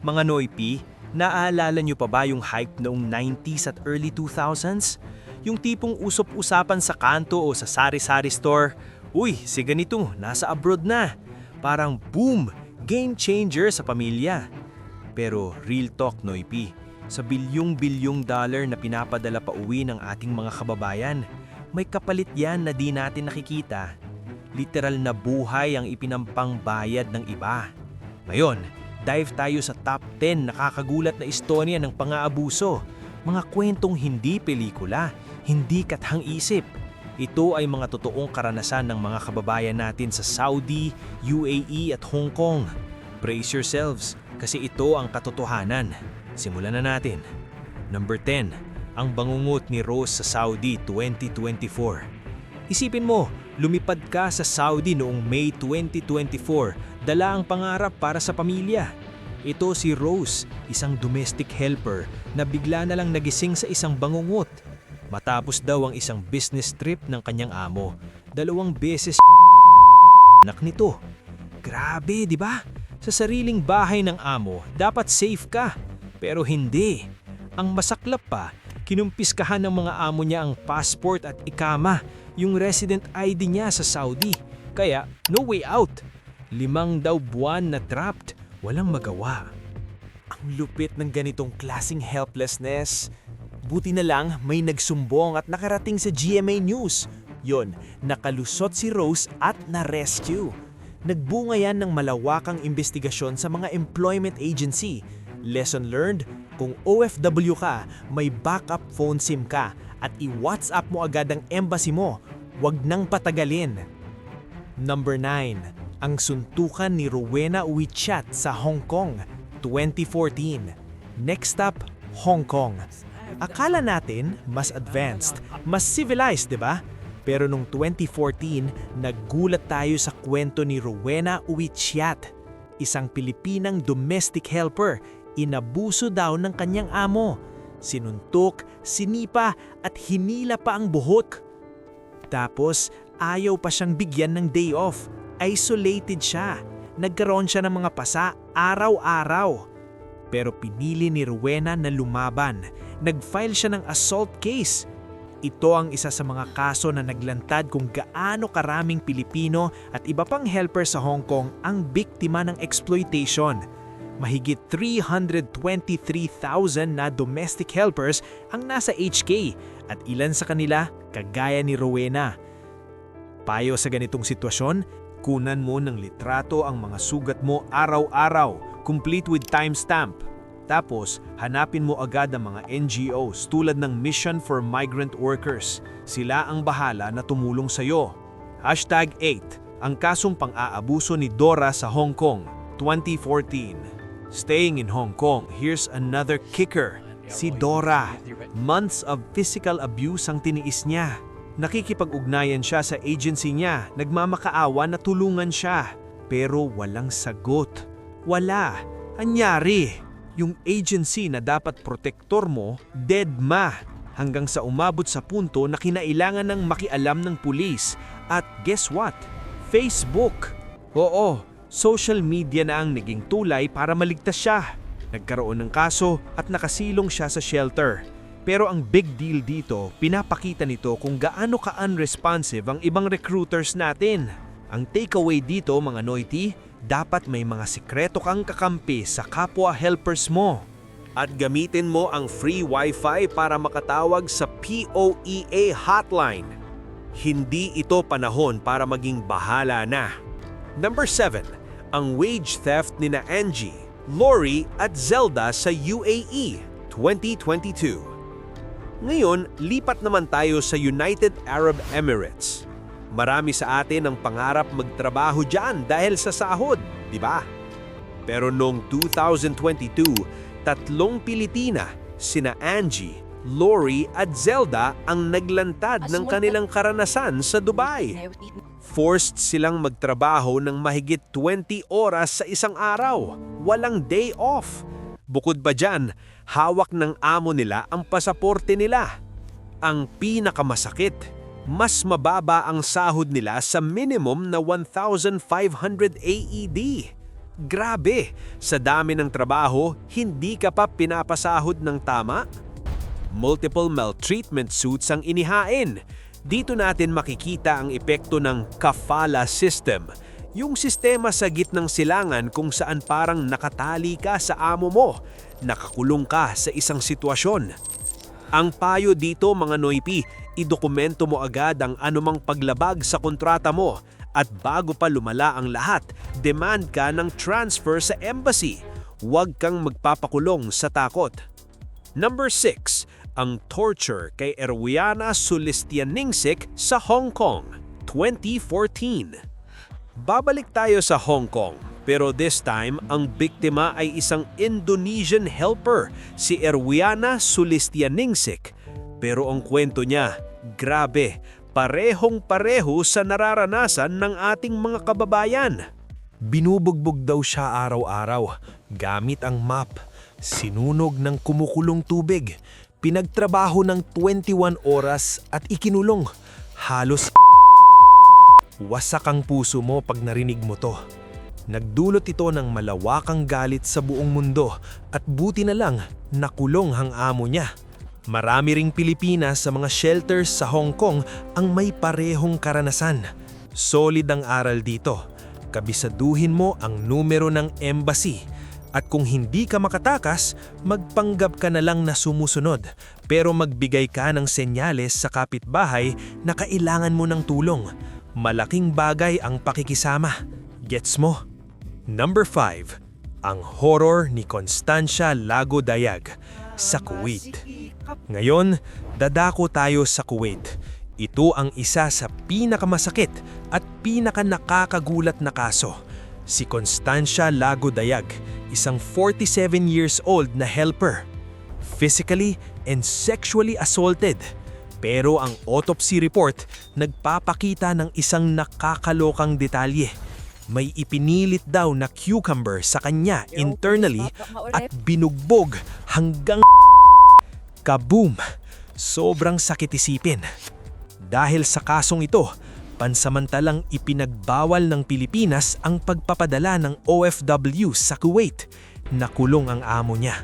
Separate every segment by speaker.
Speaker 1: Mga Noypi, naaalala nyo pa ba yung hype noong 90s at early 2000s? Yung tipong usop-usapan sa kanto o sa sari-sari store, uy, si ganito, nasa abroad na. Parang boom, game changer sa pamilya. Pero real talk Noypi, sa bilyong-bilyong dollar na pinapadala pa uwi ng ating mga kababayan, may kapalit yan na di natin nakikita. Literal na buhay ang ipinampang bayad ng iba. Ngayon, dive tayo sa top 10 nakakagulat na istorya ng pang-aabuso. Mga kwentong hindi pelikula, hindi kathang-isip. Ito ay mga totoong karanasan ng mga kababayan natin sa Saudi, UAE at Hong Kong. Brace yourselves, kasi ito ang katotohanan. Simulan na natin. Number 10, ang bangungot ni Rose sa Saudi 2024. Isipin mo, lumipad ka sa Saudi noong May 2024, dala ang pangarap para sa pamilya. Ito si Rose, isang domestic helper na bigla na lang nagising sa isang bangungot. Matapos daw ang isang business trip ng kanyang amo, 2 beses anak nito. Grabe, di ba? Sa sariling bahay ng amo, dapat safe ka. Pero hindi. Ang masaklap pa, kinumpiskahan ng mga amo niya ang passport at ikama, yung resident ID niya sa Saudi. Kaya, no way out. 5 daw buwan na trapped, walang magawa.
Speaker 2: Ang lupit ng ganitong klaseng helplessness. Buti na lang may nagsumbong at nakarating sa GMA News. Yon, nakalusot si Rose at na-rescue. Nagbunga yan ng malawakang investigasyon sa mga employment agency. Lesson learned, kung OFW ka, may backup phone SIM ka at i-WhatsApp mo agad ang embassy mo. Huwag nang patagalin. Number 9, ang suntukan ni Rowena Wichat sa Hong Kong, 2014. Next stop, Hong Kong. Akala natin mas advanced, mas civilized, di ba? Pero noong 2014, naggulat tayo sa kwento ni Rowena Wichat, isang Pilipinang domestic helper. Inabuso daw ng kanyang amo. Sinuntok, sinipa at hinila pa ang buhok. Tapos, ayaw pa siyang bigyan ng day off. Isolated siya. Nagkaroon siya ng mga pasa araw-araw. Pero pinili ni Rowena na lumaban. Nag-file siya ng assault case. Ito ang isa sa mga kaso na naglantad kung gaano karaming Pilipino at iba pang helper sa Hong Kong ang biktima ng exploitation. Mahigit 323,000 na domestic helpers ang nasa HK at ilan sa kanila kagaya ni Rowena. Payo sa ganitong sitwasyon, kunan mo ng litrato ang mga sugat mo araw-araw, complete with timestamp. Tapos, hanapin mo agad ang mga NGOs tulad ng Mission for Migrant Workers. Sila ang bahala na tumulong sa'yo. #8, ang kasong pang-aabuso ni Dora sa Hong Kong, 2014. Staying in Hong Kong, here's another kicker. Si Dora. Months of physical abuse ang tiniis niya. Nakikipag-ugnayan siya sa agency niya, nagmamakaawa na tulungan siya. Pero walang sagot. Wala. Anyari? Yung agency na dapat protektor mo, deadma. Hanggang sa umabot sa punto na kinailangan ng makialam ng pulis. At guess what? Facebook. Oo, social media na ang naging tulay para maligtas siya. Nagkaroon ng kaso at nakasilong siya sa shelter. Pero ang big deal dito, pinapakita nito kung gaano ka-unresponsive ang ibang recruiters natin. Ang takeaway dito mga Noity, dapat may mga sikreto kang kakampi sa kapwa helpers mo. At gamitin mo ang free wifi para makatawag sa POEA hotline. Hindi ito panahon para maging bahala na. Number 7, ang wage theft ni na Angie, Lori at Zelda sa UAE, 2022. Ngayon, lipat naman tayo sa United Arab Emirates. Marami sa atin ang pangarap magtrabaho dyan dahil sa sahod, di ba? Pero noong 2022, 3 Pilipina, sina Angie, Lori at Zelda ang naglantad ng kanilang karanasan sa Dubai. Forced silang magtrabaho ng mahigit 20 oras sa isang araw, walang day off. Bukod pa dyan, hawak ng amo nila ang pasaporte nila. Ang pinakamasakit, mas mababa ang sahod nila sa minimum na 1,500 AED. Grabe! Sa dami ng trabaho, hindi ka pa pinapasahod ng tama? Multiple maltreatment suits ang inihain. Dito natin makikita ang epekto ng kafala system, yung sistema sa gitnang silangan kung saan parang nakatali ka sa amo mo, nakakulong ka sa isang sitwasyon. Ang payo dito mga Noypi, idokumento mo agad ang anumang paglabag sa kontrata mo at bago pa lumala ang lahat, demand ka ng transfer sa embassy. Huwag kang magpapakulong sa takot. Number 6. Ang torture kay Erwiana Sulistianingsik sa Hong Kong, 2014. Babalik tayo sa Hong Kong, pero this time ang biktima ay isang Indonesian helper, si Erwiana Sulistianingsik. Pero ang kwento niya, grabe, parehong-pareho sa nararanasan ng ating mga kababayan. Binubugbog daw siya araw-araw, gamit ang map, sinunog ng kumukulong tubig, pinagtrabaho ng 21 oras at ikinulong. Halos wasak ang puso mo pag narinig mo to. Nagdulot ito ng malawakang galit sa buong mundo at buti na lang nakulong ang amo niya. Marami ring Pilipinas sa mga shelters sa Hong Kong ang may parehong karanasan. Solid ang aral dito. Kabisaduhin mo ang numero ng embassy. At kung hindi ka makatakas, magpanggap ka na lang na sumusunod. Pero magbigay ka ng senyales sa kapitbahay na kailangan mo ng tulong. Malaking bagay ang pakikisama. Gets mo? Number 5. Ang horror ni Constancia Lago Dayag sa Kuwait. Ngayon, dadako tayo sa Kuwait. Ito ang isa sa pinakamasakit at pinakanakakagulat na kaso. Si Constancia Lago Dayag, isang 47 years old na helper. Physically and sexually assaulted. Pero ang autopsy report nagpapakita ng isang nakakalokang detalye. May ipinilit daw na cucumber sa kanya internally at binugbog hanggang kaboom! Sobrang sakit isipin. Dahil sa kasong ito, pansamantalang ipinagbawal ng Pilipinas ang pagpapadala ng OFW sa Kuwait. Nakulong ang amo niya.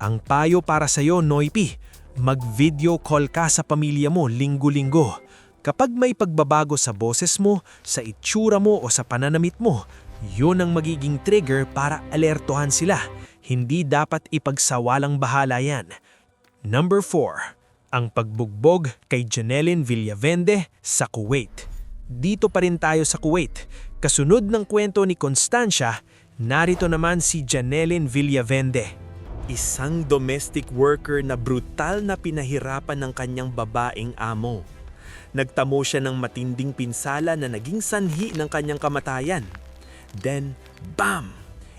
Speaker 2: Ang payo para sa iyo, Noypi, mag-video call ka sa pamilya mo linggo-linggo. Kapag may pagbabago sa boses mo, sa itsura mo o sa pananamit mo, yun ang magiging trigger para alertuhan sila. Hindi dapat ipagsawalang bahala yan. Number 4. Ang pagbugbog kay Janelyn Villavende sa Kuwait. Dito pa rin tayo sa Kuwait. Kasunod ng kwento ni Constancia, narito naman si Janelyn Villavende. Isang domestic worker na brutal na pinahirapan ng kanyang babaeng amo. Nagtamo siya ng matinding pinsala na naging sanhi ng kanyang kamatayan. Then, bam!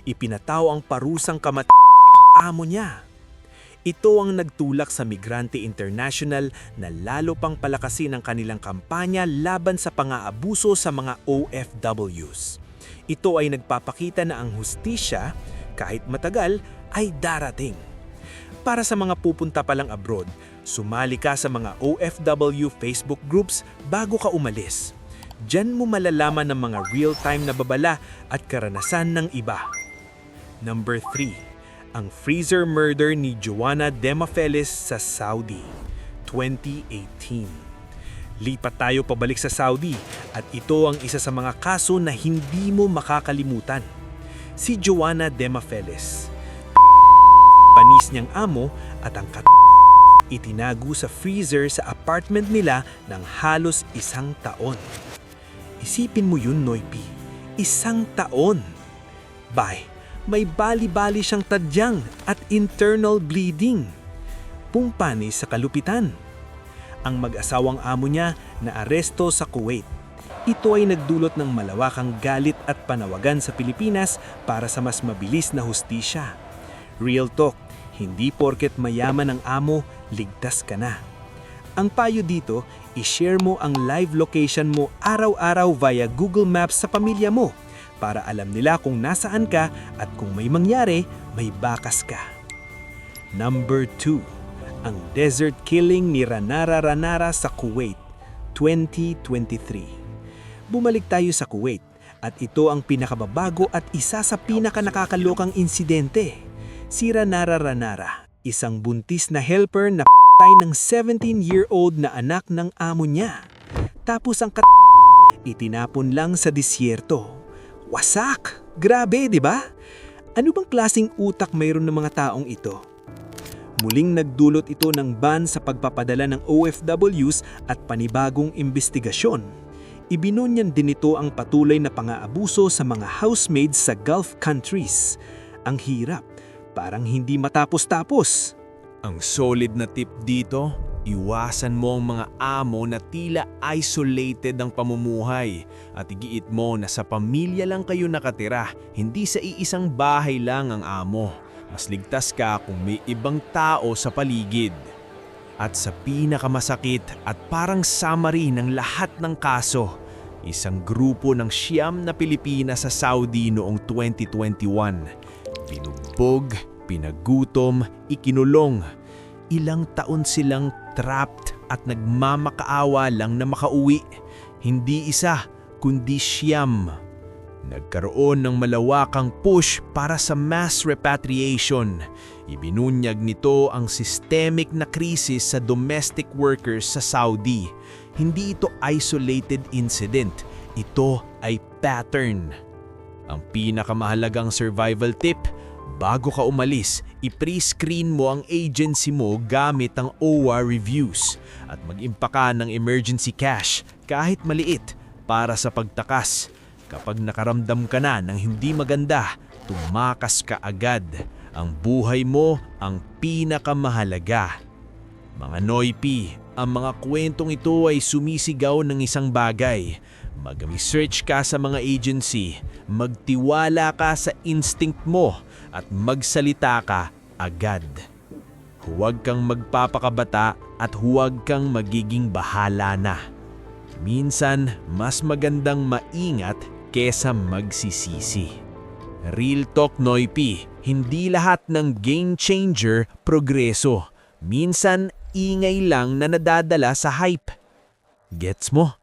Speaker 2: Ipinataw ang parusang amo niya. Ito ang nagtulak sa Migrante International na lalo pang palakasin ang kanilang kampanya laban sa pang-aabuso sa mga OFWs. Ito ay nagpapakita na ang hustisya, kahit matagal, ay darating. Para sa mga pupunta pa lang abroad, sumali ka sa mga OFW Facebook groups bago ka umalis. Diyan mo malalaman ng mga real-time na babala at karanasan ng iba. Number 3. Ang freezer murder ni Joanna Demafelis sa Saudi, 2018. Lipat tayo pabalik sa Saudi at ito ang isa sa mga kaso na hindi mo makakalimutan. Si Joanna Demafelis. Panis niyang amo at ang itinago sa freezer sa apartment nila ng halos 1 taon. Isipin mo yun, Noypi. 1 taon. May bali-bali siyang tadyang at internal bleeding. Pumpanis sa kalupitan. Ang mag-asawang amo niya na aresto sa Kuwait. Ito ay nagdulot ng malawakang galit at panawagan sa Pilipinas para sa mas mabilis na hustisya. Real talk, hindi porket mayaman ang amo, ligtas ka na. Ang payo dito, i-share mo ang live location mo araw-araw via Google Maps sa pamilya mo para alam nila kung nasaan ka at kung may mangyari, may bakas ka. Number 2. Ang desert killing ni Ranara Ranara sa Kuwait, 2023. Bumalik tayo sa Kuwait At ito ang pinakababago at isa sa pinakanakakalokang insidente. Si Ranara Ranara, isang buntis na helper na patay ng 17-year-old na anak ng amo niya. Tapos ang itinapon lang sa disyerto. Wasak! Grabe, di ba? Ano bang klaseng utak mayroon ng mga taong ito? Muling nagdulot ito ng ban sa pagpapadala ng OFWs at panibagong investigasyon. Ibinunyan din ito ang patuloy na pang-aabuso sa mga housemaids sa Gulf countries. Ang hirap, parang hindi matapos-tapos.
Speaker 1: Ang solid na tip dito, iwasan mo ang mga amo na tila isolated ang pamumuhay at igiit mo na sa pamilya lang kayo nakatira, hindi sa iisang bahay lang ang amo. Mas ligtas ka kung may ibang tao sa paligid. At sa pinakamasakit at parang summary ng lahat ng kaso, isang grupo ng 9 na Pilipina sa Saudi noong 2021. Pinugbog, pinagutom, ikinulong. Ilang taon silang trapped at nagmamakaawa lang na makauwi. Hindi isa, kundi 9. Nagkaroon ng malawakang push para sa mass repatriation. Ibinunyag nito ang systemic na krisis sa domestic workers sa Saudi. Hindi ito isolated incident, ito ay pattern. Ang pinakamahalagang survival tip, bago ka umalis, i-pre-screen mo ang agency mo gamit ang OWA reviews at mag-impaka ng emergency cash kahit maliit para sa pagtakas. Kapag nakaramdam ka na ng hindi maganda, tumakas ka agad. Ang buhay mo ang pinakamahalaga. Mga Noypi, ang mga kwentong ito ay sumisigaw ng isang bagay. Mag-research ka sa mga agency, magtiwala ka sa instinct mo at magsalita ka agad. Huwag kang magpapakabata at huwag kang magiging bahala na. Minsan, mas magandang maingat kesa magsisisi. Real talk, Noypi, hindi lahat ng game changer progreso. Minsan, ingay lang na nadadala sa hype. Gets mo?